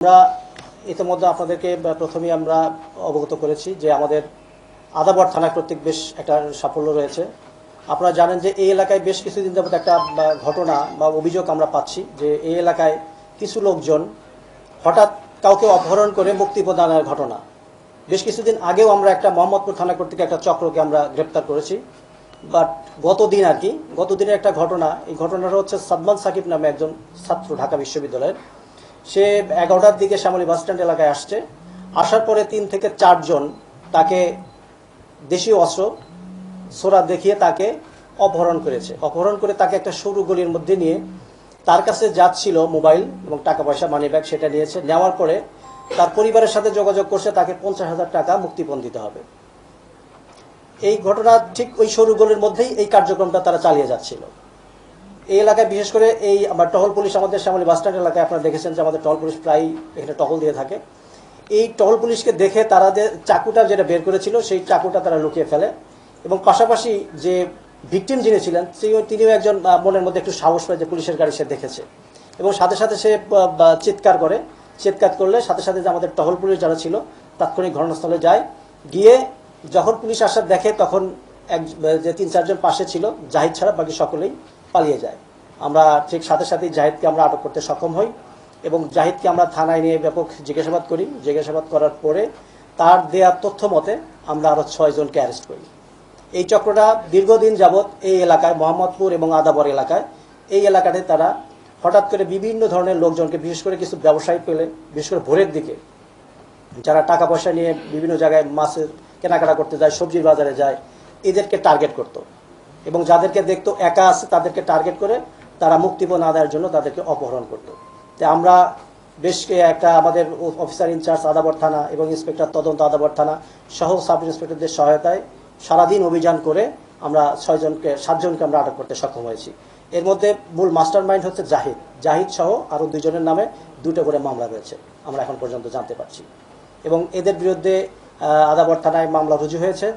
আমরা ইতিমধ্যে আপনাদেরকে প্রথমেই আমরা অবগত করেছি যে আমাদের আদাবর থানা কর্তৃক বেশ একটা সাফল্য রয়েছে। আপনারা জানেন যে এই এলাকায় বেশ কিছুদিন যাবত একটা ঘটনা বা অভিযোগ আমরা পাচ্ছি যে এই এলাকায় কিছু লোকজন হঠাৎ কাউকে অপহরণ করে মুক্তি প্রদানের ঘটনা। বেশ কিছুদিন আগেও আমরা একটা মোহাম্মদপুর থানা কর্তৃক একটা চক্রকে আমরা গ্রেপ্তার করেছি। বাট গতদিনের একটা ঘটনা, এই ঘটনাটা হচ্ছে সাদমান সাকিব নামে একজন ছাত্র, ঢাকা বিশ্ববিদ্যালয়ের। সে 11টার দিকে শ্যামলী বাসস্ট্যান্ড এলাকায় আসছে। আসার পরে 3 থেকে 4 জন তাকে দেশীয় অস্ত্র ছোরা দেখিয়ে তাকে অপহরণ করেছে। অপহরণ করে তাকে একটা সরু গলির মধ্যে নিয়ে তার কাছে যাচ্ছিল মোবাইল এবং টাকা পয়সা, মানি ব্যাগ, সেটা নিয়েছে। নেওয়ার পরে তার পরিবারের সাথে যোগাযোগ করছে, তাকে 50,000 টাকা মুক্তিপণ দিতে হবে। এই ঘটনা ঠিক ওই সরু গলির মধ্যেই এই কার্যক্রমটা তারা চালিয়ে যাচ্ছিল। এই এলাকায় বিশেষ করে এই আমার টহল পুলিশ, আমাদের শ্যামলী বাসস্ট্যান্ড এলাকায় আপনারা দেখেছেন যে আমাদের টহল পুলিশ প্রায় এখানে টহল দিয়ে থাকে। এই টহল পুলিশকে দেখে তারা যে চাকুটা যেটা বের করেছিল সেই চাকুটা তারা লুকিয়ে ফেলে এবং পাশাপাশি যে ভিকটিম যিনি ছিলেন তিনিও একজন মনের মধ্যে একটু সাহস পায় যে পুলিশের গাড়ি সে দেখেছে এবং সাথে সাথে সে চিৎকার করলে সাথে সাথে যে আমাদের টহল পুলিশ যারা ছিল তাৎক্ষণিক ঘটনাস্থলে যায়। গিয়ে যখন পুলিশ আসার দেখে তখন যে 3-4 জন পাশে ছিল, জাহিদ ছাড়া বাকি সকলেই পালিয়ে যায়। আমরা ঠিক সাথে সাথেই জাহিদকে আমরা আটক করতে সক্ষম হই এবং জাহিদকে আমরা থানায় নিয়ে ব্যাপক জিজ্ঞাসাবাদ করি। জিজ্ঞাসাবাদ করার পরে তার দেয়া তথ্য মতে আমরা আরও 6 জনকে অ্যারেস্ট করি। এই চক্রটা দীর্ঘদিন যাবৎ এই এলাকায়, মোহাম্মদপুর এবং আদাবর এলাকায়, এই এলাকাতে তারা হঠাৎ করে বিভিন্ন ধরনের লোকজনকে, বিশেষ করে কিছু ব্যবসায়ী পেলে, বিশেষ করে ভোরের দিকে যারা টাকা পয়সা নিয়ে বিভিন্ন জায়গায় মাছের কেনাকাটা করতে যায়, সবজির বাজারে যায়, এদেরকে টার্গেট করত এবং যাদেরকে দেখতো একা আছে তাদেরকে টার্গেট করে তারা মুক্তিপণ আদায়ের জন্য তাদেরকে অপহরণ করত। তো আমরা বেশ একটা আমাদের অফিসার ইনচার্জ আদাবর থানা এবং ইন্সপেক্টর তদন্ত আদাবর থানা সহ সাব ইন্সপেক্টরদের সহায়তায় সারাদিন অভিযান করে আমরা 7 জনকে আমরা আটক করতে সক্ষম হয়েছি। এর মধ্যে মূল মাস্টার মাইন্ড হচ্ছে জাহিদ সহ আরও 2 জনের নামে 2টা করে মামলা রয়েছে আমরা এখন পর্যন্ত জানতে পারছি এবং এদের বিরুদ্ধে আদাবর থানায় মামলা রুজু হয়েছে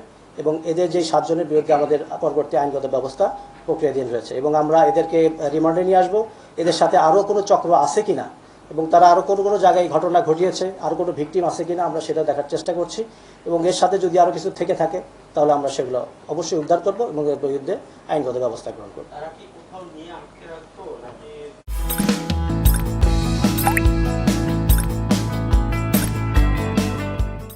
এবং এদের যে 7 জনের বিরুদ্ধে আমাদের পরবর্তী আইনগত ব্যবস্থা প্রক্রিয়াধীন রয়েছে এবং আমরা এদেরকে রিমান্ডে নিয়ে আসবো। এদের সাথে আরও কোনো চক্র আছে কিনা এবং তারা আরও কোনো জায়গায় ঘটনা ঘটিয়েছে, আরও কোনো ভিকটিম আছে কিনা আমরা সেটা দেখার চেষ্টা করছি এবং এর সাথে যদি আরও কিছু থেকে থাকে তাহলে আমরা সেগুলো অবশ্যই উদ্ধার করবো এবং এর বিরুদ্ধে আইনগত ব্যবস্থা গ্রহণ করবো।